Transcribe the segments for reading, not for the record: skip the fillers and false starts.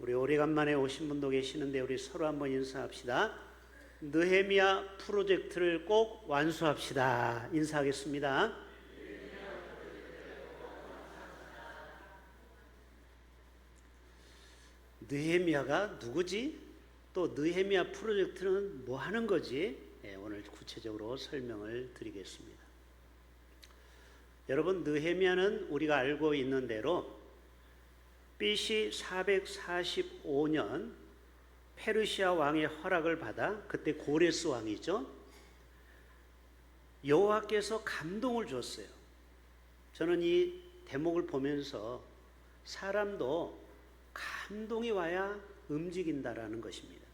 우리 오래간만에 오신 분도 계시는데 우리 서로 한번 인사합시다. 느헤미야 프로젝트를 꼭 완수합시다. 인사하겠습니다. 느헤미야가 누구지? 또 느헤미야 프로젝트는 뭐 하는 거지? 오늘 구체적으로 설명을 드리겠습니다. 여러분, 느헤미야는 우리가 알고 있는 대로 BC 445년 페르시아 왕의 허락을 받아, 그때 고레스 왕이죠, 여호와께서 감동을 줬어요. 저는 이 대목을 보면서 사람도 감동이 와야 움직인다라는 것입니다.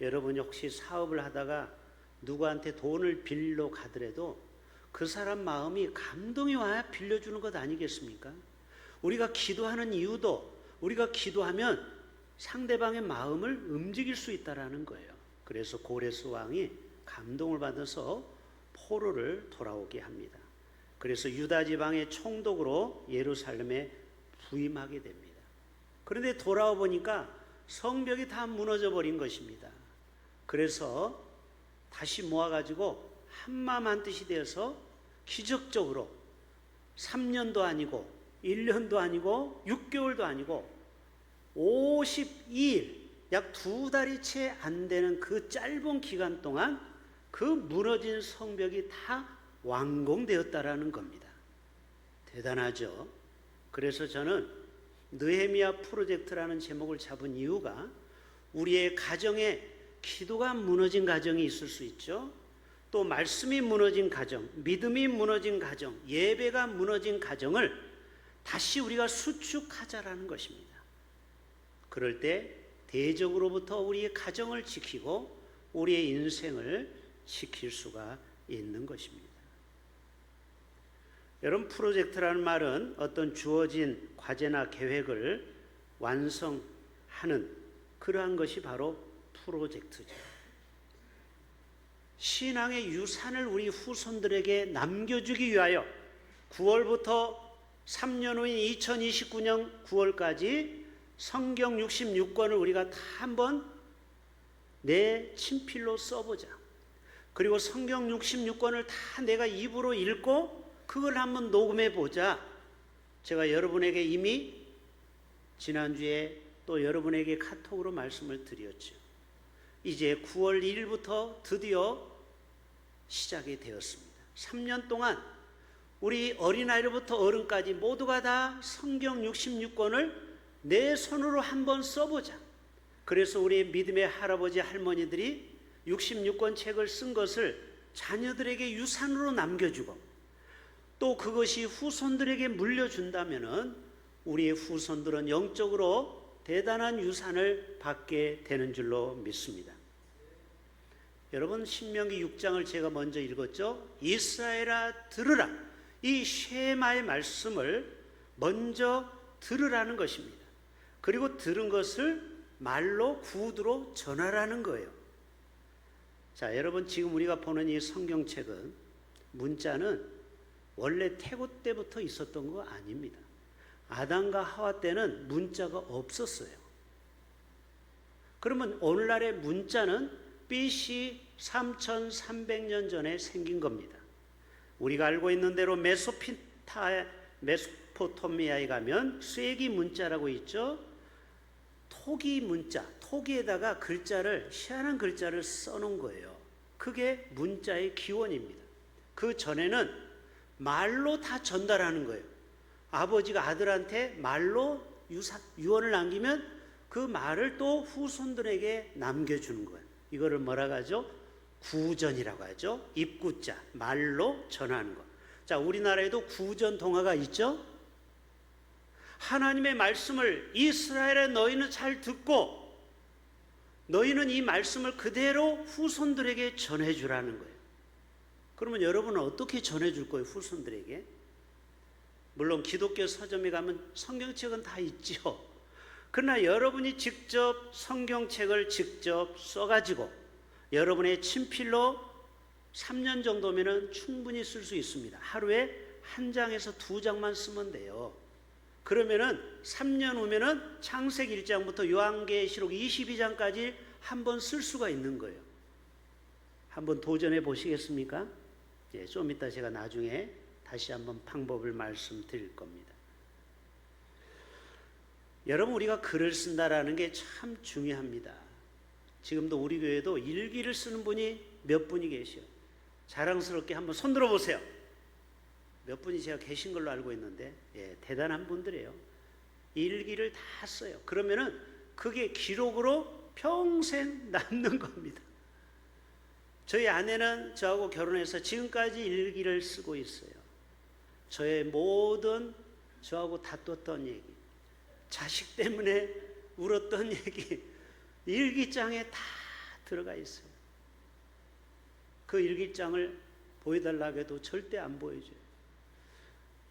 여러분이 혹시 사업을 하다가 누구한테 돈을 빌려 가더라도 그 사람 마음이 감동이 와야 빌려주는 것 아니겠습니까? 우리가 기도하는 이유도 우리가 기도하면 상대방의 마음을 움직일 수 있다는 거예요. 그래서 고레스 왕이 감동을 받아서 포로를 돌아오게 합니다. 그래서 유다 지방의 총독으로 예루살렘에 부임하게 됩니다. 그런데 돌아와 보니까 성벽이 다 무너져 버린 것입니다. 그래서 다시 모아가지고 한마음 한뜻이 되어서 기적적으로 3년도 아니고 1년도 아니고 6개월도 아니고 52일, 약 2달이 채 안 되는 그 짧은 기간 동안 그 무너진 성벽이 다 완공되었다라는 겁니다. 대단하죠? 그래서 저는 느헤미야 프로젝트라는 제목을 잡은 이유가 우리의 가정에 기도가 무너진 가정이 있을 수 있죠. 또 말씀이 무너진 가정, 믿음이 무너진 가정, 예배가 무너진 가정을 다시 우리가 수축하자라는 것입니다. 그럴 때 대적으로부터 우리의 가정을 지키고 우리의 인생을 지킬 수가 있는 것입니다. 여러분, 프로젝트라는 말은 어떤 주어진 과제나 계획을 완성하는 그러한 것이 바로 프로젝트죠. 신앙의 유산을 우리 후손들에게 남겨주기 위하여 9월부터 3년 후인 2029년 9월까지 성경 66권을 우리가 다 한번 내 친필로 써보자. 그리고 성경 66권을 다 내가 입으로 읽고 그걸 한번 녹음해 보자. 제가 여러분에게 이미 지난주에 또 여러분에게 카톡으로 말씀을 드렸죠. 이제 9월 1일부터 드디어 시작이 되었습니다. 3년 동안 우리 어린아이로부터 어른까지 모두가 다 성경 66권을 내 손으로 한번 써보자. 그래서 우리 믿음의 할아버지 할머니들이 66권 책을 쓴 것을 자녀들에게 유산으로 남겨주고 또 그것이 후손들에게 물려준다면 우리의 후손들은 영적으로 대단한 유산을 받게 되는 줄로 믿습니다. 여러분, 신명기 6장을 제가 먼저 읽었죠. 이스라엘아 들으라. 이 쉐마의 말씀을 먼저 들으라는 것입니다. 그리고 들은 것을 말로 구두로 전하라는 거예요. 자, 여러분, 지금 우리가 보는 이 성경책은 문자는 원래 태고 때부터 있었던 거 아닙니다. 아담과 하와 때는 문자가 없었어요. 그러면 오늘날의 문자는 BC 3300년 전에 생긴 겁니다. 우리가 알고 있는 대로 메소포타미아에 가면 쇠기 문자라고 있죠. 토기 문자, 토기에다가 글자를, 희한한 글자를 써놓은 거예요. 그게 문자의 기원입니다. 그 전에는 말로 다 전달하는 거예요. 아버지가 아들한테 말로 유언을 남기면 그 말을 또 후손들에게 남겨주는 거예요. 이거를 뭐라고 하죠? 구전이라고 하죠. 입구자, 말로 전하는 것. 자, 우리나라에도 구전 동화가 있죠. 하나님의 말씀을 이스라엘에 너희는 잘 듣고 너희는 이 말씀을 그대로 후손들에게 전해주라는 거예요. 그러면 여러분은 어떻게 전해줄 거예요, 후손들에게? 물론 기독교 서점에 가면 성경책은 다 있죠. 그러나 여러분이 직접 성경책을 직접 써가지고 여러분의 친필로 3년 정도면 충분히 쓸 수 있습니다. 하루에 1장에서 2장만 쓰면 돼요. 그러면은 3년 후면은 창세기 1장부터 요한계시록 22장까지 한번 쓸 수가 있는 거예요. 한번 도전해 보시겠습니까? 예, 좀 이따 제가 나중에 다시 한번 방법을 말씀드릴 겁니다. 여러분, 우리가 글을 쓴다라는 게 참 중요합니다. 지금도 우리 교회도 일기를 쓰는 분이 몇 분이 계셔요. 자랑스럽게 한번 손 들어 보세요. 몇 분이 제가 계신 걸로 알고 있는데, 예, 대단한 분들이에요. 일기를 다 써요. 그러면은 그게 기록으로 평생 남는 겁니다. 저희 아내는 저하고 결혼해서 지금까지 일기를 쓰고 있어요. 저의 모든 저하고 다퉜던 얘기, 자식 때문에 울었던 얘기, 일기장에 다 들어가 있어요. 그 일기장을 보여달라고 해도 절대 안 보여줘요.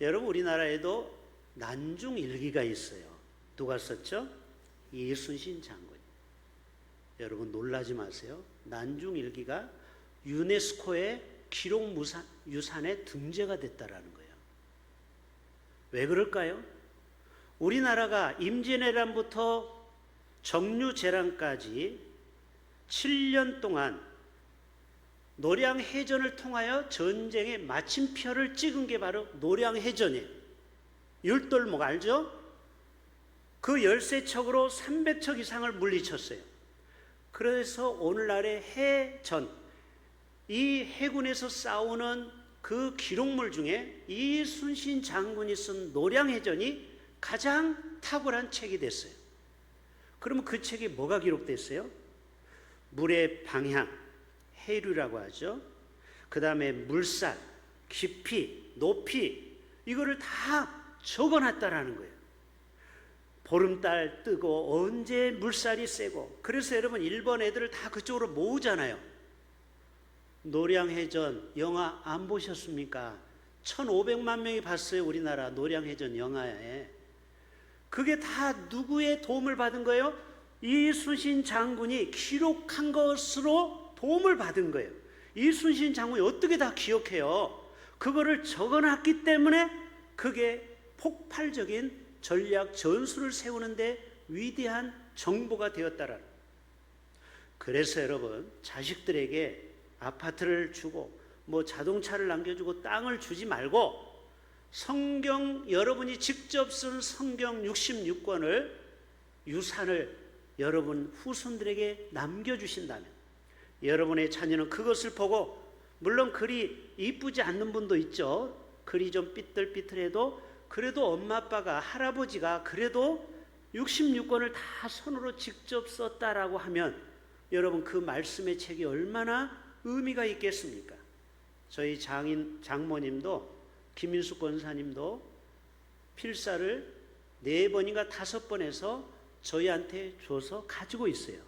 여러분, 우리나라에도 난중 일기가 있어요. 누가 썼죠? 이순신 장군. 여러분, 놀라지 마세요. 난중 일기가 유네스코의 기록 유산에 등재가 됐다라는 거예요. 왜 그럴까요? 우리나라가 임진왜란부터 정류재란까지 7년 동안 노량해전을 통하여 전쟁의 마침표를 찍은 게 바로 노량해전이에요. 율돌목 알죠? 그 13척으로 300척 이상을 물리쳤어요. 그래서 오늘날의 해전, 이 해군에서 싸우는 그 기록물 중에 이순신 장군이 쓴 노량해전이 가장 탁월한 책이 됐어요. 그러면 그 책에 뭐가 기록됐어요? 물의 방향, 해류라고 하죠. 그 다음에 물살, 깊이, 높이, 이거를 다 적어놨다라는 거예요. 보름달 뜨고 언제 물살이 세고. 그래서 여러분, 일본 애들을 다 그쪽으로 모으잖아요. 노량해전 영화 안 보셨습니까? 1500만 명이 봤어요. 우리나라 노량해전 영화에. 그게 다 누구의 도움을 받은 거예요? 이순신 장군이 기록한 것으로 도움을 받은 거예요. 이순신 장군이 어떻게 다 기억해요? 그거를 적어놨기 때문에 그게 폭발적인 전략 전술을 세우는데 위대한 정보가 되었다라는. 그래서 여러분, 자식들에게 아파트를 주고 뭐 자동차를 남겨주고 땅을 주지 말고 성경, 여러분이 직접 쓴 성경 66권을 유산을 여러분 후손들에게 남겨주신다면 여러분의 자녀는 그것을 보고, 물론 글이 이쁘지 않는 분도 있죠. 글이 좀 삐뚤삐뚤해도 그래도 엄마 아빠가, 할아버지가 그래도 66권을 다 손으로 직접 썼다라고 하면 여러분, 그 말씀의 책이 얼마나 의미가 있겠습니까? 저희 장모님도, 김인숙 권사님도 필사를 4번인가 5번 해서 저희한테 줘서 가지고 있어요.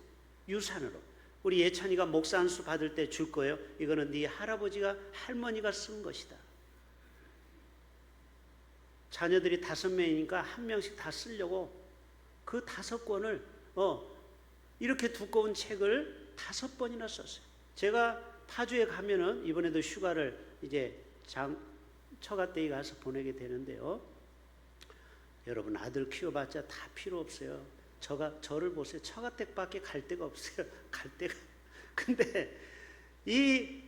유산으로. 우리 예찬이가 목사 안수 받을 때 줄 거예요. 이거는 네 할아버지가, 할머니가 쓴 것이다. 자녀들이 5명이니까 1명씩 다 쓰려고 그 5권을 이렇게 두꺼운 책을 5번이나 썼어요. 제가 파주에 가면은 이번에도 휴가를 이제 처가댁에 가서 보내게 되는데요. 여러분, 아들 키워봤자 다 필요 없어요. 저를 보세요. 처가댁밖에 갈 데가 없어요. 갈 데가. 근데 이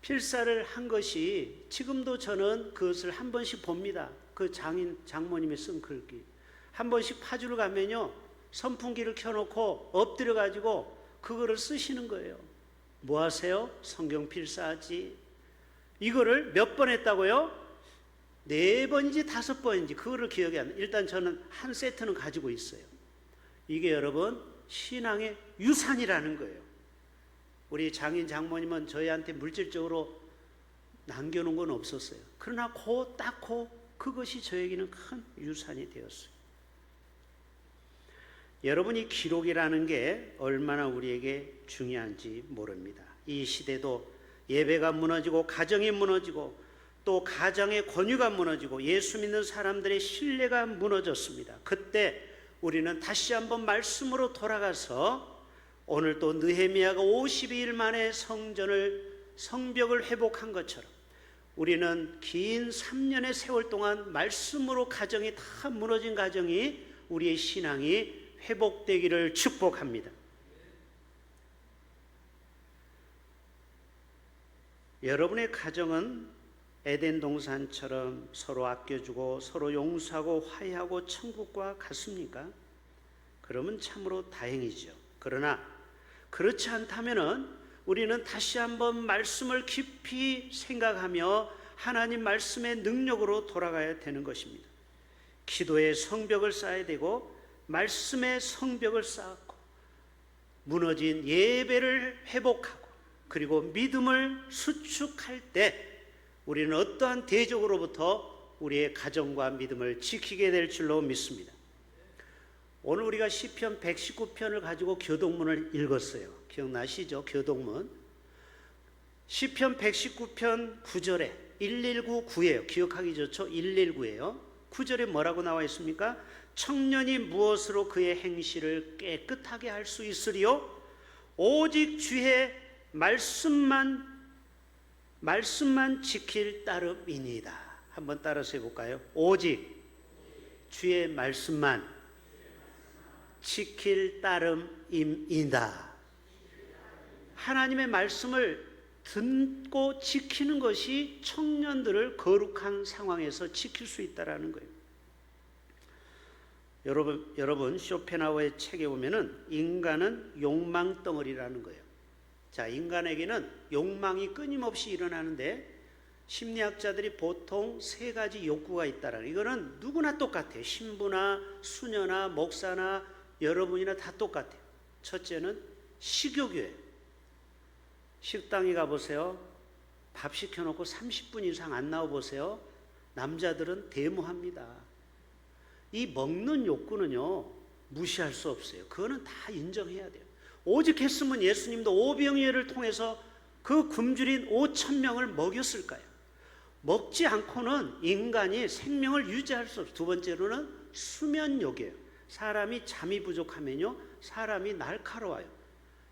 필사를 한 것이 지금도 저는 그것을 한 번씩 봅니다. 그 장모님이 쓴 글귀. 한 번씩 파주를 가면요, 선풍기를 켜놓고 엎드려 가지고 그거를 쓰시는 거예요. 뭐 하세요? 성경 필사하지. 이거를 몇 번 했다고요? 4번인지 5번인지 그거를 기억이 안 나요. 일단 저는 한 세트는 가지고 있어요. 이게 여러분, 신앙의 유산이라는 거예요. 우리 장모님은 저희한테 물질적으로 남겨놓은 건 없었어요. 그러나 그것이 저에게는 큰 유산이 되었어요. 여러분이 기록이라는 게 얼마나 우리에게 중요한지 모릅니다. 이 시대도 예배가 무너지고 가정이 무너지고 또 가정의 권위가 무너지고 예수 믿는 사람들의 신뢰가 무너졌습니다. 그때 우리는 다시 한번 말씀으로 돌아가서 오늘 또 느헤미야가 52일 만에 성벽을 회복한 것처럼 우리는 긴 3년의 세월 동안 말씀으로 가정이 다 무너진 가정이 우리의 신앙이 회복되기를 축복합니다. 여러분의 가정은 에덴 동산처럼 서로 아껴주고 서로 용서하고 화해하고 천국과 같습니까? 그러면 참으로 다행이죠. 그러나 그렇지 않다면은 우리는 다시 한번 말씀을 깊이 생각하며 하나님 말씀의 능력으로 돌아가야 되는 것입니다. 기도의 성벽을 쌓아야 되고 말씀의 성벽을 쌓고 무너진 예배를 회복하고 그리고 믿음을 수축할 때 우리는 어떠한 대적으로부터 우리의 가정과 믿음을 지키게 될 줄로 믿습니다. 오늘 우리가 시편 119편을 가지고 교동문을 읽었어요. 기억나시죠? 교동문. 시편 119편 9절에 119예요. 기억하기 좋죠? 119예요. 9절에 뭐라고 나와 있습니까? 청년이 무엇으로 그의 행실을 깨끗하게 할 수 있으리요? 오직 주의 말씀만 지킬 따름이니이다. 한번 따라서 해볼까요? 오직 주의 말씀만 지킬 따름이다. 하나님의 말씀을 듣고 지키는 것이 청년들을 거룩한 상황에서 지킬 수 있다는 거예요. 여러분 쇼펜하우어의 책에 보면은 인간은 욕망 덩어리라는 거예요. 자, 인간에게는 욕망이 끊임없이 일어나는데 심리학자들이 보통 3가지 욕구가 있다라는, 이거는 누구나 똑같아요. 신부나 수녀나 목사나 여러분이나 다 똑같아요. 첫째는 식욕이에요. 식당에 가보세요. 밥 시켜놓고 30분 이상 안 나와보세요. 남자들은 데모합니다. 이 먹는 욕구는요 무시할 수 없어요. 그거는 다 인정해야 돼요. 오직 했으면 예수님도 오병이어를 통해서 그 굶주린 5,000명을 먹였을까요? 먹지 않고는 인간이 생명을 유지할 수 없어요. 두 번째로는 수면욕이에요. 사람이 잠이 부족하면요 사람이 날카로워요.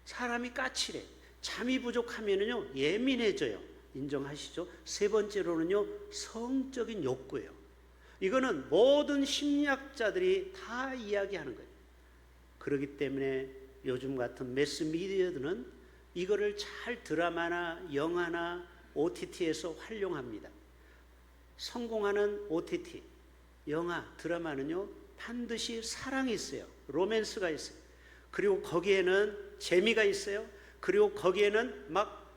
사람이 까칠해. 잠이 부족하면요 예민해져요. 인정하시죠? 세 번째로는요 성적인 욕구예요. 이거는 모든 심리학자들이 다 이야기하는 거예요. 그렇기 때문에 요즘 같은 매스미디어들은 이거를 잘 드라마나 영화나 OTT에서 활용합니다. 성공하는 OTT, 영화, 드라마는요 반드시 사랑이 있어요. 로맨스가 있어요. 그리고 거기에는 재미가 있어요. 그리고 거기에는 막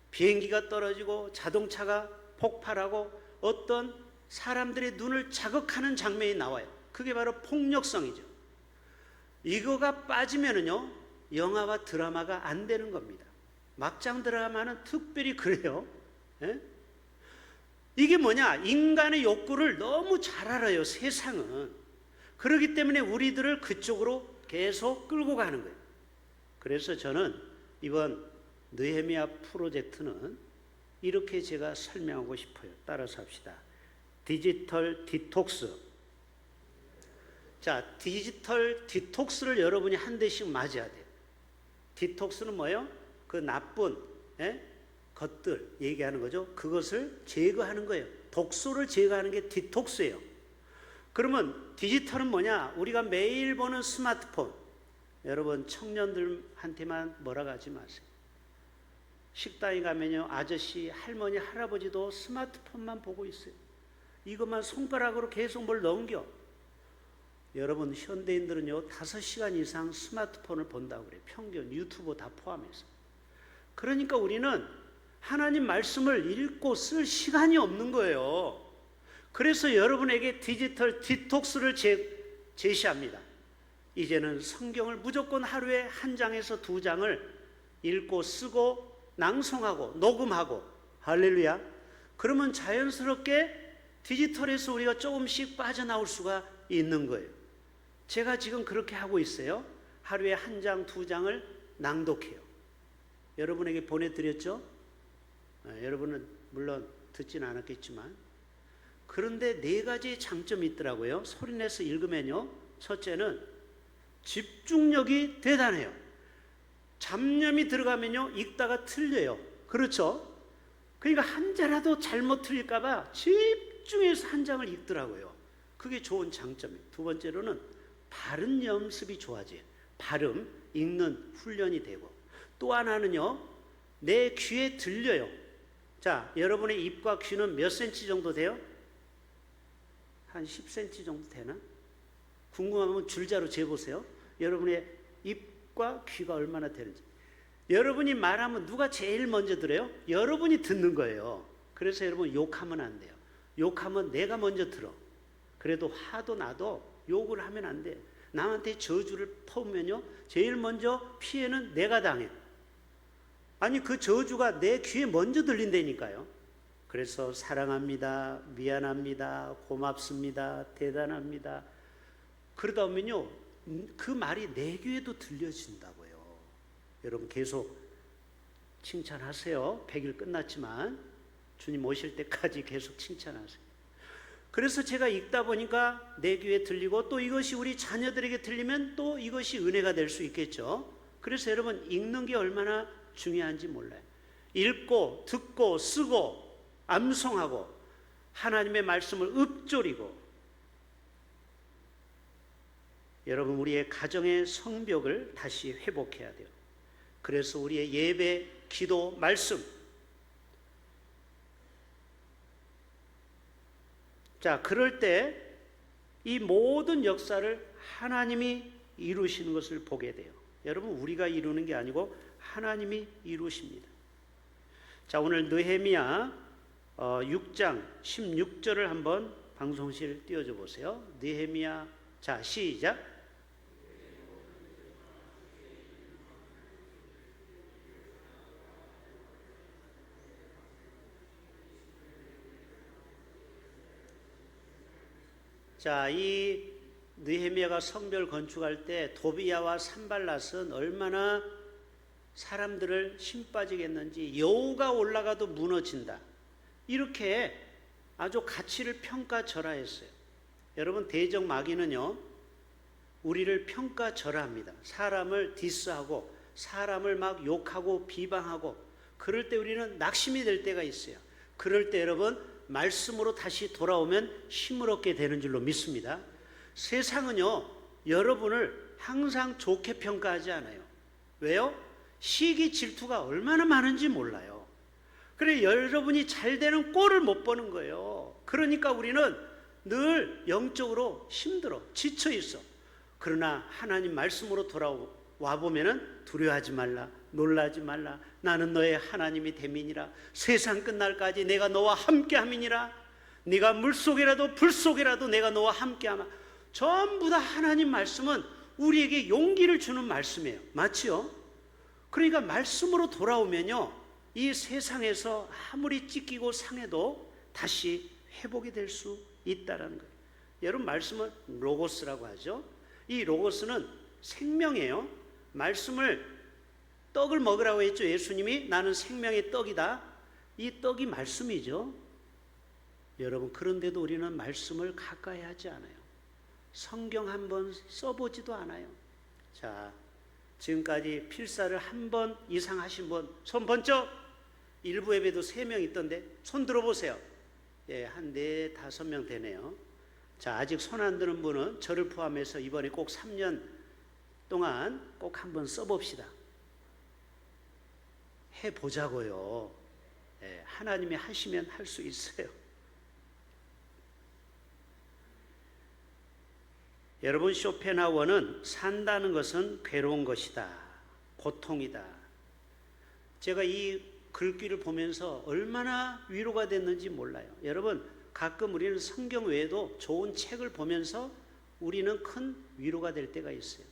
비행기가 떨어지고 자동차가 폭발하고 어떤 사람들의 눈을 자극하는 장면이 나와요. 그게 바로 폭력성이죠. 이거가 빠지면은요 영화와 드라마가 안 되는 겁니다. 막장 드라마는 특별히 그래요. 예? 이게 뭐냐? 인간의 욕구를 너무 잘 알아요, 세상은. 그렇기 때문에 우리들을 그쪽으로 계속 끌고 가는 거예요. 그래서 저는 이번 느헤미야 프로젝트는 이렇게 제가 설명하고 싶어요. 따라서 합시다. 디지털 디톡스. 자, 디지털 디톡스를 여러분이 한 대씩 맞아야 돼요. 디톡스는 뭐예요? 그 나쁜 것들 얘기하는 거죠. 그것을 제거하는 거예요. 독소를 제거하는 게 디톡스예요. 그러면 디지털은 뭐냐? 우리가 매일 보는 스마트폰. 여러분 청년들한테만 뭐라고 하지 마세요. 식당에 가면요 아저씨, 할머니, 할아버지도 스마트폰만 보고 있어요. 이것만 손가락으로 계속 뭘 넘겨. 여러분 현대인들은요 5시간 이상 스마트폰을 본다고 그래요. 평균 유튜브 다 포함해서. 그러니까 우리는 하나님 말씀을 읽고 쓸 시간이 없는 거예요. 그래서 여러분에게 디지털 디톡스를 제시합니다. 이제는 성경을 무조건 하루에 1장에서 2장을 읽고 쓰고 낭송하고 녹음하고, 할렐루야. 그러면 자연스럽게 디지털에서 우리가 조금씩 빠져나올 수가 있는 거예요. 제가 지금 그렇게 하고 있어요. 하루에 1장, 2장을 낭독해요. 여러분에게 보내드렸죠? 여러분은 물론 듣지는 않았겠지만, 그런데 4가지 장점이 있더라고요. 소리내서 읽으면요, 첫째는 집중력이 대단해요. 잡념이 들어가면요 읽다가 틀려요. 그렇죠? 그러니까 한 자라도 잘못 틀릴까 봐 집중해서 한 장을 읽더라고요. 그게 좋은 장점이에요. 두 번째로는 발음 연습이 좋아져요. 발음, 읽는 훈련이 되고, 또 하나는요, 내 귀에 들려요. 자, 여러분의 입과 귀는 몇 센치 정도 돼요? 한 10cm 정도 되나? 궁금하면 줄자로 재보세요. 여러분의 입과 귀가 얼마나 되는지. 여러분이 말하면 누가 제일 먼저 들어요? 여러분이 듣는 거예요. 그래서 여러분 욕하면 안 돼요. 욕하면 내가 먼저 들어. 그래도 화도 나도 욕을 하면 안 돼요. 남한테 저주를 퍼오면요, 제일 먼저 피해는 내가 당해. 아니, 그 저주가 내 귀에 먼저 들린다니까요. 그래서 사랑합니다, 미안합니다, 고맙습니다, 대단합니다, 그러다 보면요, 그 말이 내 귀에도 들려진다고요. 여러분 계속 칭찬하세요. 100일 끝났지만 주님 오실 때까지 계속 칭찬하세요. 그래서 제가 읽다 보니까 내 귀에 들리고, 또 이것이 우리 자녀들에게 들리면 또 이것이 은혜가 될 수 있겠죠. 그래서 여러분, 읽는 게 얼마나 중요한지 몰라요. 읽고 듣고 쓰고 암송하고 하나님의 말씀을 읊조리고, 여러분 우리의 가정의 성벽을 다시 회복해야 돼요. 그래서 우리의 예배, 기도, 말씀, 자, 그럴 때 이 모든 역사를 하나님이 이루시는 것을 보게 돼요. 여러분, 우리가 이루는 게 아니고 하나님이 이루십니다. 자, 오늘 느헤미야 6장 16절을 한번 방송실 띄워줘 보세요. 느헤미야, 자, 시작. 자, 이 느헤미야가 성벽을 건축할 때 도비야와 산발랏은 얼마나 사람들을 힘 빠지게 했는지, 여우가 올라가도 무너진다, 이렇게 아주 가치를 평가절하했어요. 여러분, 대적 마귀는요, 우리를 평가절하합니다. 사람을 디스하고 사람을 막 욕하고 비방하고, 그럴 때 우리는 낙심이 될 때가 있어요. 그럴 때 여러분, 말씀으로 다시 돌아오면 힘을 얻게 되는 줄로 믿습니다. 세상은요, 여러분을 항상 좋게 평가하지 않아요. 왜요? 시기 질투가 얼마나 많은지 몰라요. 그래, 여러분이 잘 되는 꼴을 못 보는 거예요. 그러니까 우리는 늘 영적으로 힘들어, 지쳐 있어. 그러나 하나님 말씀으로 돌아와 보면은 두려워하지 말라, 놀라지 말라, 나는 너의 하나님이 됨이니라, 세상 끝날까지 내가 너와 함께함이니라, 네가 물속이라도 불속이라도 내가 너와 함께하마. 전부 다 하나님 말씀은 우리에게 용기를 주는 말씀이에요. 맞지요? 그러니까 말씀으로 돌아오면요, 이 세상에서 아무리 찢기고 상해도 다시 회복이 될 수 있다는 거예요. 여러분, 말씀은 로고스라고 하죠. 이 로고스는 생명이에요. 말씀을, 떡을 먹으라고 했죠. 예수님이 나는 생명의 떡이다. 이 떡이 말씀이죠. 여러분, 그런데도 우리는 말씀을 가까이 하지 않아요. 성경 한번 써보지도 않아요. 자, 지금까지 필사를 한 번 이상 하신 분 손 번쩍. 일부 예배도 3명 있던데 손 들어보세요. 예, 한 4, 5명 되네요. 자, 아직 손 안 드는 분은 저를 포함해서 이번에 꼭 3년 동안 꼭 한번 써봅시다. 해보자고요. 예, 하나님이 하시면 할 수 있어요. 여러분, 쇼펜하우어는 산다는 것은 괴로운 것이다, 고통이다. 제가 이 글귀를 보면서 얼마나 위로가 됐는지 몰라요. 여러분, 가끔 우리는 성경 외에도 좋은 책을 보면서 우리는 큰 위로가 될 때가 있어요.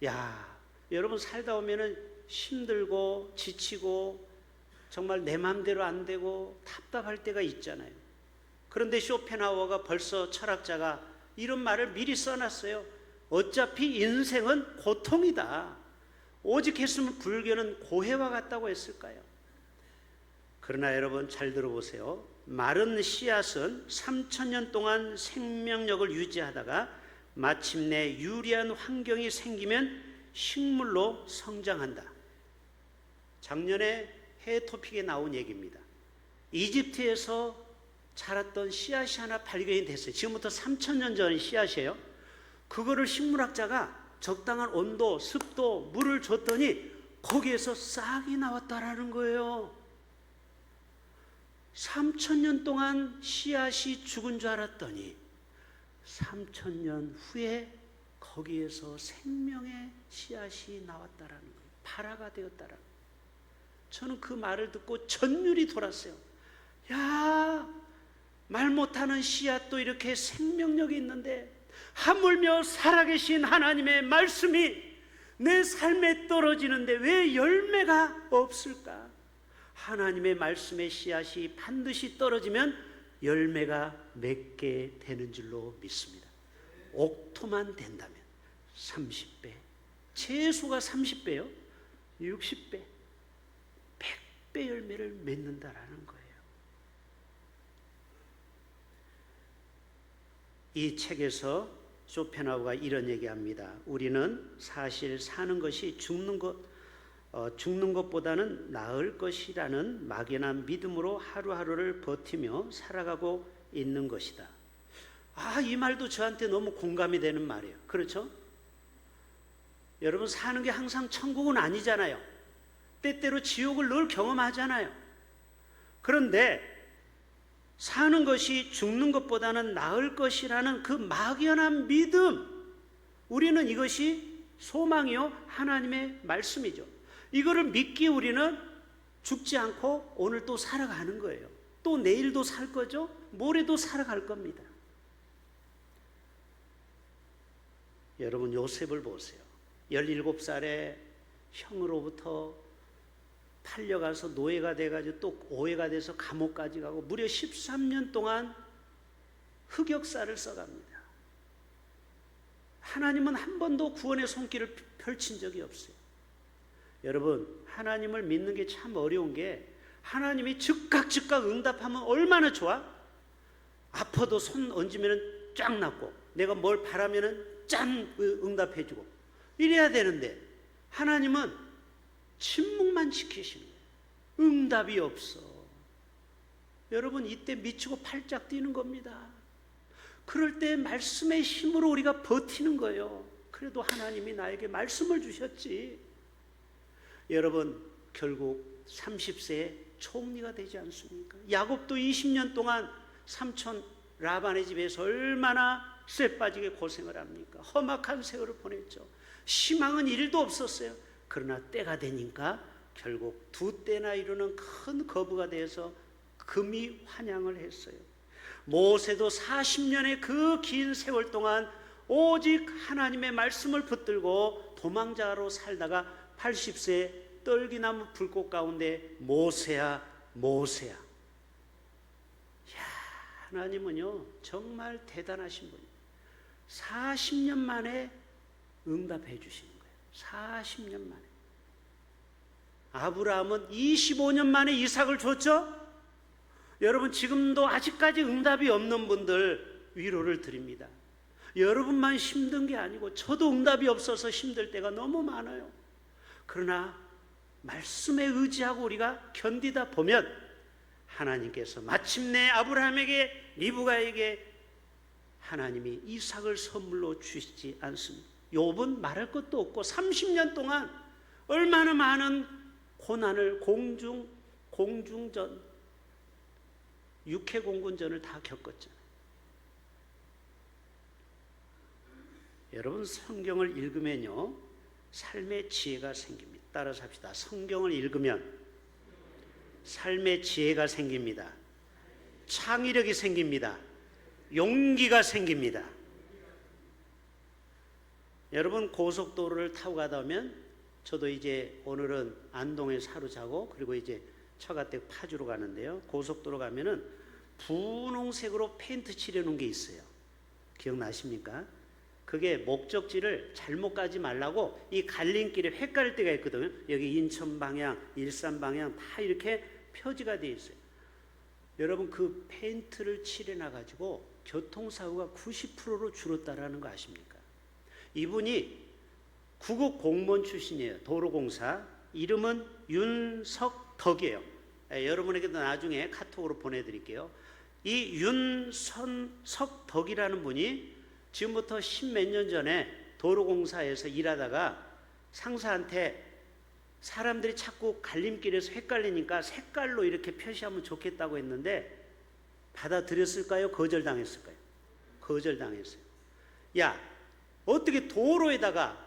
야, 여러분, 살다 보면은 힘들고 지치고 정말 내 마음대로 안 되고 답답할 때가 있잖아요. 그런데 쇼펜하우어가, 벌써 철학자가 이런 말을 미리 써놨어요. 어차피 인생은 고통이다. 오직 했으면 불교는 고해와 같다고 했을까요? 그러나 여러분, 잘 들어보세요. 마른 씨앗은 3000년 동안 생명력을 유지하다가 마침내 유리한 환경이 생기면 식물로 성장한다. 작년에 해외 토픽에 나온 얘기입니다. 이집트에서 자랐던 씨앗이 하나 발견이 됐어요. 지금부터 3,000년 전 씨앗이에요. 그거를 식물학자가 적당한 온도, 습도, 물을 줬더니 거기에서 싹이 나왔다라는 거예요. 3,000년 동안 씨앗이 죽은 줄 알았더니 3,000년 후에 거기에서 생명의 씨앗이 나왔다라는 거예요. 발화가 되었다라는 거예요. 저는 그 말을 듣고 전율이 돌았어요. 야, 말 못하는 씨앗도 이렇게 생명력이 있는데 하물며 살아계신 하나님의 말씀이 내 삶에 떨어지는데 왜 열매가 없을까? 하나님의 말씀의 씨앗이 반드시 떨어지면 열매가 맺게 되는 줄로 믿습니다. 옥토만 된다면 30배, 최소가 30배요, 60배, 100배 열매를 맺는다라는 거예요. 이 책에서 쇼펜하우가 이런 얘기합니다. 우리는 사실 사는 것이 죽는 것보다는 나을 것이라는 막연한 믿음으로 하루하루를 버티며 살아가고 있는 것이다. 이 말도 저한테 너무 공감이 되는 말이에요. 그렇죠? 여러분, 사는 게 항상 천국은 아니잖아요. 때때로 지옥을 늘 경험하잖아요. 그런데 사는 것이 죽는 것보다는 나을 것이라는 그 막연한 믿음, 우리는 이것이 소망이요 하나님의 말씀이죠. 이거를 믿기 우리는 죽지 않고 오늘 또 살아가는 거예요. 또 내일도 살 거죠. 모레도 살아갈 겁니다. 여러분, 요셉을 보세요. 17살에 형으로부터 팔려가서 노예가 돼가지고 또 오해가 돼서 감옥까지 가고 무려 13년 동안 흑역사를 써갑니다. 하나님은 한 번도 구원의 손길을 펼친 적이 없어요. 여러분, 하나님을 믿는 게 참 어려운 게 하나님이 즉각 응답하면 얼마나 좋아? 아파도 손 얹으면 쫙 낫고 내가 뭘 바라면 짠 응답해주고 이래야 되는데 하나님은 침묵만 지키시는 거예요. 응답이 없어. 여러분, 이때 미치고 팔짝 뛰는 겁니다. 그럴 때 말씀의 힘으로 우리가 버티는 거예요. 그래도 하나님이 나에게 말씀을 주셨지. 여러분, 결국 30세에 총리가 되지 않습니까? 야곱도 20년 동안 삼촌 라반의 집에서 얼마나 쇠 빠지게 고생을 합니까? 험악한 세월을 보냈죠. 희망은 1도 없었어요. 그러나 때가 되니까 결국 2때나 이루는 큰 거부가 되어서 금이 환양을 했어요. 모세도 40년의 그 긴 세월 동안 오직 하나님의 말씀을 붙들고 도망자로 살다가 80세에 떨기나무 불꽃 가운데 모세야 모세야. 하나님은요 정말 대단하신 분이에요. 40년 만에 응답해 주시는 거예요. 40년 만에. 아브라함은 25년 만에 이삭을 줬죠? 여러분, 지금도 아직까지 응답이 없는 분들 위로를 드립니다. 여러분만 힘든 게 아니고 저도 응답이 없어서 힘들 때가 너무 많아요. 그러나 말씀에 의지하고 우리가 견디다 보면 하나님께서 마침내 아브라함에게 리브가에게 하나님이 이삭을 선물로 주시지 않습니다. 욥은 말할 것도 없고 30년 동안 얼마나 많은 고난을 공중전, 육해공군전을 다 겪었잖아요. 여러분, 성경을 읽으면요 삶의 지혜가 생깁니다. 따라서 합시다. 성경을 읽으면 삶의 지혜가 생깁니다. 창의력이 생깁니다. 용기가 생깁니다. 여러분, 고속도로를 타고 가다 보면 저도 이제 오늘은 안동에서 하루 자고 그리고 이제 처가댁 파주로 가는데요. 고속도로 가면은 분홍색으로 페인트 칠해놓은 게 있어요. 기억나십니까? 그게 목적지를 잘못 가지 말라고 이 갈림길에 헷갈릴 때가 있거든요. 여기 인천 방향, 일산 방향 다 이렇게 표지가 되어 있어요. 여러분, 그 페인트를 칠해놔가지고 교통사고가 90%로 줄었다라는 거 아십니까? 이분이 구급 공무원 출신이에요. 도로공사. 이름은 윤석덕이에요. 여러분에게도 나중에 카톡으로 보내드릴게요. 이 윤석덕이라는 분이 지금부터 10몇 년 전에 도로공사에서 일하다가 상사한테 사람들이 자꾸 갈림길에서 헷갈리니까 색깔로 이렇게 표시하면 좋겠다고 했는데 받아들였을까요? 거절당했을까요? 거절당했어요. 야, 어떻게 도로에다가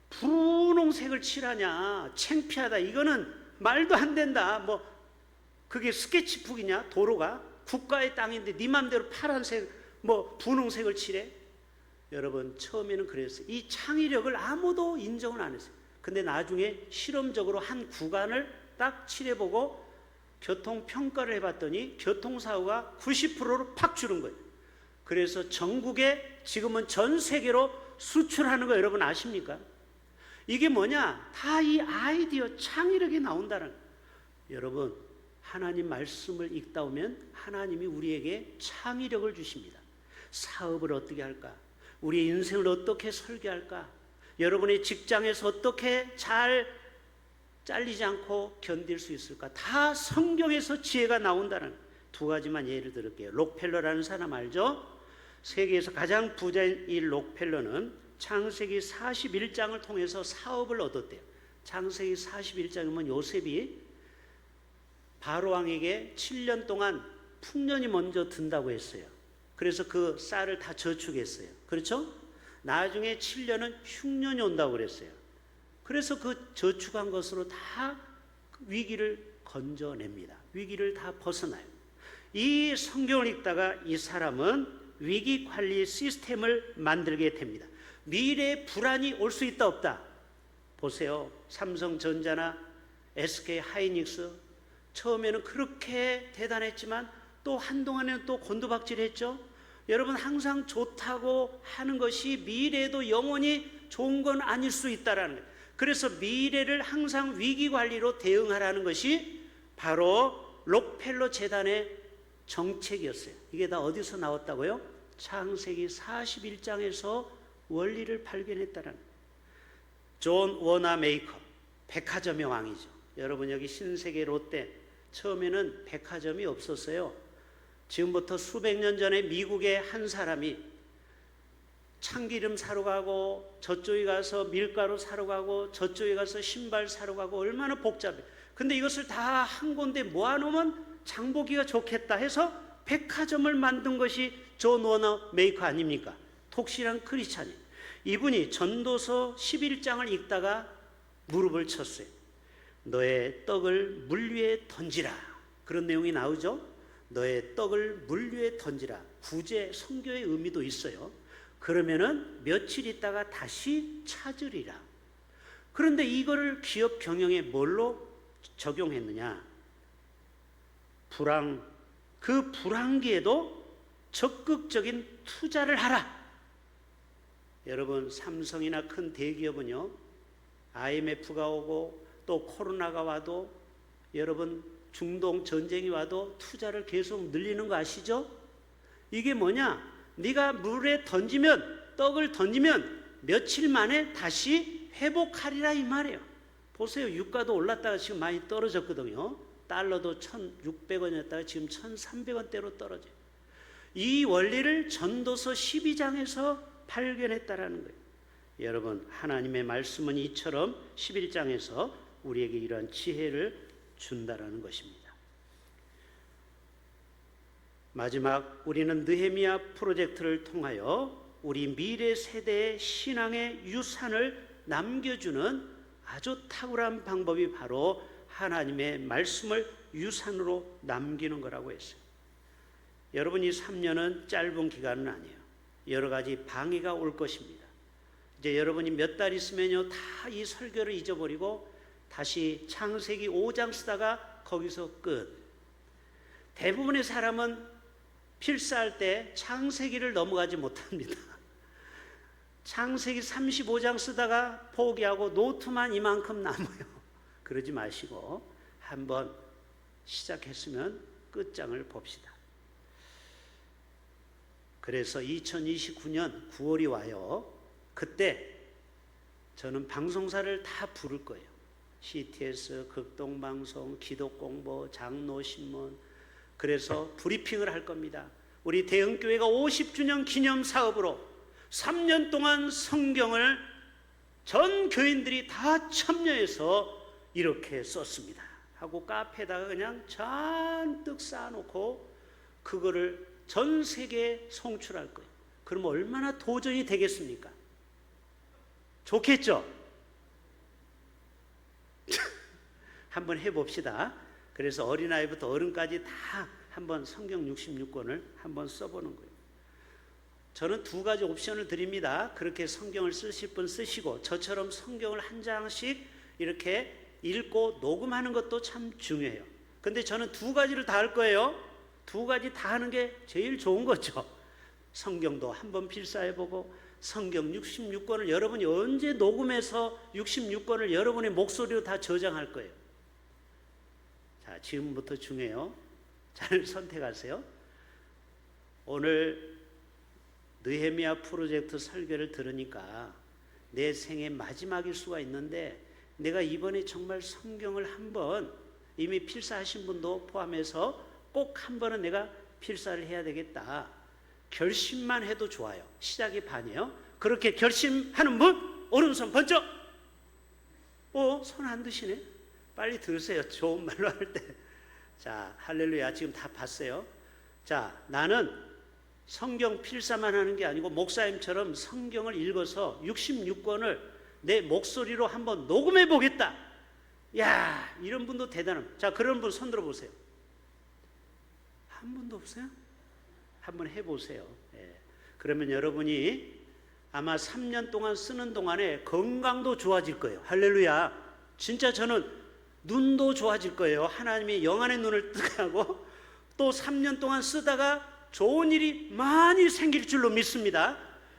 분홍색을 칠하냐? 창피하다. 이거는 말도 안 된다. 뭐 그게 스케치북이냐? 도로가 국가의 땅인데 네 맘대로 파란색 뭐 분홍색을 칠해? 여러분, 처음에는 그랬어요. 이 창의력을 아무도 인정을 안 했어요. 근데 나중에 실험적으로 한 구간을 딱 칠해보고 교통평가를 해봤더니 교통사고가 90%로 팍 줄은 거예요. 그래서 전국에 지금은 전 세계로 수출하는 거 여러분 아십니까? 이게 뭐냐? 다 이 아이디어 창의력이 나온다는 거예요. 여러분, 하나님 말씀을 읽다 보면 하나님이 우리에게 창의력을 주십니다. 사업을 어떻게 할까? 우리의 인생을 어떻게 설계할까? 여러분의 직장에서 어떻게 잘 잘리지 않고 견딜 수 있을까? 다 성경에서 지혜가 나온다는 두 가지만 예를 들을게요. 록펠러라는 사람 알죠? 세계에서 가장 부자인 이 록펠러는 창세기 41장을 통해서 사업을 얻었대요. 창세기 41장이면 요셉이 바로왕에게 7년 동안 풍년이 먼저 든다고 했어요. 그래서 그 쌀을 다 저축했어요. 그렇죠? 나중에 7년은 흉년이 온다고 그랬어요. 그래서 그 저축한 것으로 다 위기를 건져냅니다. 위기를 다 벗어나요. 이 성경을 읽다가 이 사람은 위기 관리 시스템을 만들게 됩니다. 미래에 불안이 올 수 있다 없다? 보세요. 삼성전자나 SK 하이닉스 처음에는 그렇게 대단했지만 또 한동안에는 또 곤두박질했죠. 여러분, 항상 좋다고 하는 것이 미래에도 영원히 좋은 건 아닐 수 있다라는 거예요. 그래서 미래를 항상 위기관리로 대응하라는 것이 바로 록펠러 재단의 정책이었어요. 이게 다 어디서 나왔다고요? 창세기 41장에서 원리를 발견했다라는 거예요. 존 워너 메이커, 백화점의 왕이죠. 여러분, 여기 신세계 롯데 처음에는 백화점이 없었어요. 지금부터 수백 년 전에 미국의 한 사람이 참기름 사러 가고 저쪽에 가서 밀가루 사러 가고 저쪽에 가서 신발 사러 가고 얼마나 복잡해. 근데 이것을 다 한 곳에 모아놓으면 장보기가 좋겠다 해서 백화점을 만든 것이 존 워너 메이커 아닙니까? 톡실한 크리스찬이. 이분이 전도서 11장을 읽다가 무릎을 쳤어요. 너의 떡을 물 위에 던지라. 그런 내용이 나오죠. 너의 떡을 물 위에 던지라. 구제 성교의 의미도 있어요. 그러면은 며칠 있다가 다시 찾으리라. 그런데 이거를 기업 경영에 뭘로 적용했느냐? 그 불황기에도 적극적인 투자를 하라. 여러분, 삼성이나 큰 대기업은요, IMF가 오고 또 코로나가 와도 여러분 중동 전쟁이 와도 투자를 계속 늘리는 거 아시죠? 이게 뭐냐? 네가 물에 던지면, 떡을 던지면 며칠 만에 다시 회복하리라 이 말이에요. 보세요. 유가도 올랐다가 지금 많이 떨어졌거든요. 달러도 1,600원이었다가 지금 1,300원대로 떨어져요. 이 원리를 전도서 12장에서 발견했다라는 거예요. 여러분, 하나님의 말씀은 이처럼 11장에서 우리에게 이러한 지혜를 준다라는 것입니다. 마지막, 우리는 느헤미야 프로젝트를 통하여 우리 미래 세대의 신앙의 유산을 남겨주는 아주 탁월한 방법이 바로 하나님의 말씀을 유산으로 남기는 거라고 했어요. 여러분, 이 3년은 짧은 기간은 아니에요. 여러 가지 방해가 올 것입니다. 이제 여러분이 몇 달 있으면요, 다 이 설교를 잊어버리고 다시 창세기 5장 쓰다가 거기서 끝. 대부분의 사람은 필사할 때 창세기를 넘어가지 못합니다. 창세기 35장 쓰다가 포기하고 노트만 이만큼 남아요. 그러지 마시고 한번 시작했으면 끝장을 봅시다. 그래서 2029년 9월이 와요. 그때 저는 방송사를 다 부를 거예요. CTS, 극동방송, 기독공보, 장로신문, 그래서 브리핑을 할 겁니다. 우리 대흥교회가 50주년 기념 사업으로 3년 동안 성경을 전 교인들이 다 참여해서 이렇게 썼습니다 하고 카페에다가 그냥 잔뜩 쌓아놓고 그거를 전 세계에 송출할 거예요. 그럼 얼마나 도전이 되겠습니까? 좋겠죠? 한번 해봅시다. 그래서 어린아이부터 어른까지 다 한번 성경 66권을 한번 써보는 거예요. 저는 두 가지 옵션을 드립니다. 그렇게 성경을 쓰실 분 쓰시고, 저처럼 성경을 한 장씩 이렇게 읽고 녹음하는 것도 참 중요해요. 근데 저는 두 가지를 다 할 거예요. 두 가지 다 하는 게 제일 좋은 거죠. 성경도 한번 필사해보고, 성경 66권을 여러분이 언제 녹음해서 66권을 여러분의 목소리로 다 저장할 거예요. 자, 지금부터 중요해요. 잘 선택하세요. 오늘 느헤미야 프로젝트 설교를 들으니까 내 생의 마지막일 수가 있는데, 내가 이번에 정말 성경을 한번, 이미 필사하신 분도 포함해서 꼭 한 번은 내가 필사를 해야 되겠다, 결심만 해도 좋아요. 시작이 반이에요. 그렇게 결심하는 분 오른손 번쩍. 손 안 드시네. 빨리 들으세요. 좋은 말로 할 때. 자, 할렐루야. 지금 다 봤어요. 자, 나는 성경 필사만 하는 게 아니고 목사님처럼 성경을 읽어서 66권을 내 목소리로 한번 녹음해 보겠다. 야, 이런 분도 대단합니다. 자, 그런 분 손 들어 보세요. 한 분도 없어요? 한번 해보세요. 예. 그러면 여러분이 아마 3년 동안 쓰는 동안에 건강도 좋아질 거예요. 할렐루야. 진짜 저는 눈도 좋아질 거예요. 하나님이 영안의 눈을 뜨게 하고, 또 3년 동안 쓰다가 좋은 일이 많이 생길 줄로 믿습니다.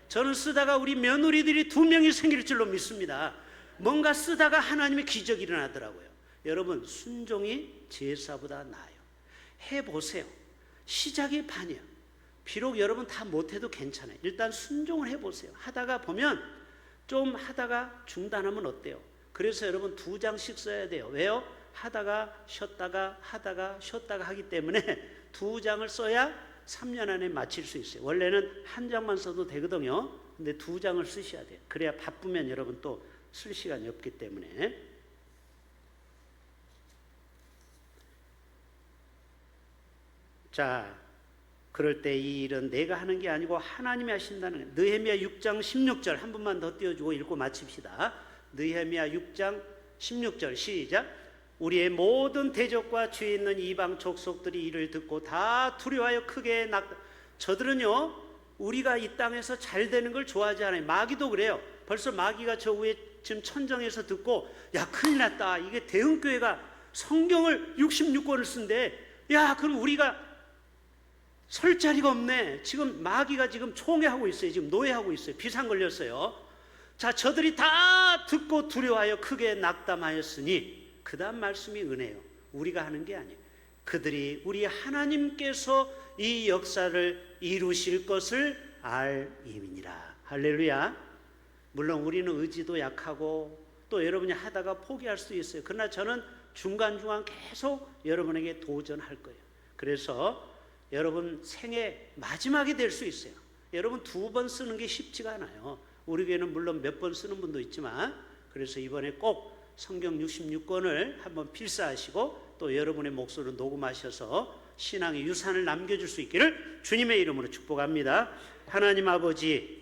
저는 쓰다가 우리 며느리들이 2명이 생길 줄로 믿습니다. 뭔가 쓰다가 하나님의 기적이 일어나더라고요. 여러분, 순종이 제사보다 나아요. 해보세요. 시작이 반이에요. 비록 여러분 다 못해도 괜찮아요. 일단 순종을 해보세요. 하다가 보면, 좀 하다가 중단하면 어때요? 그래서 여러분 2장씩 써야 돼요. 왜요? 하다가 쉬었다가 하다가 쉬었다가 하기 때문에 2장을 써야 3년 안에 마칠 수 있어요. 원래는 1장만 써도 되거든요. 근데 2장을 쓰셔야 돼요. 그래야 바쁘면 여러분 또 쓸 시간이 없기 때문에. 자, 그럴 때 이 일은 내가 하는 게 아니고 하나님이 하신다는 거예요. 느헤미야 6장 16절 한 번만 더 띄워주고 읽고 마칩시다. 느헤미야 6장 16절 시작. 우리의 모든 대적과 주위에 있는 이방 족속들이 이를 듣고 다 두려워하여 크게 낙. 저들은요, 우리가 이 땅에서 잘 되는 걸 좋아하지 않아요. 마귀도 그래요. 벌써 마귀가 저 위에 지금 천정에서 듣고, 야, 큰일 났다. 이게 대흥교회가 성경을 66권을 쓴대. 야, 그럼 우리가 설 자리가 없네. 지금 마귀가 지금 총애하고 있어요. 지금 노예하고 있어요. 비상 걸렸어요. 자, 저들이 다 듣고 두려워하여 크게 낙담하였으니, 그 다음 말씀이 은혜요. 우리가 하는 게 아니에요. 그들이 우리 하나님께서 이 역사를 이루실 것을 알임이니라. 할렐루야. 물론 우리는 의지도 약하고 또 여러분이 하다가 포기할 수도 있어요. 그러나 저는 중간중간 계속 여러분에게 도전할 거예요. 그래서 여러분 생애 마지막이 될 수 있어요. 여러분 2번 쓰는 게 쉽지가 않아요. 우리 교회는 물론 몇 번 쓰는 분도 있지만, 그래서 이번에 꼭 성경 66권을 한번 필사하시고 또 여러분의 목소리로 녹음하셔서 신앙의 유산을 남겨줄 수 있기를 주님의 이름으로 축복합니다. 하나님 아버지,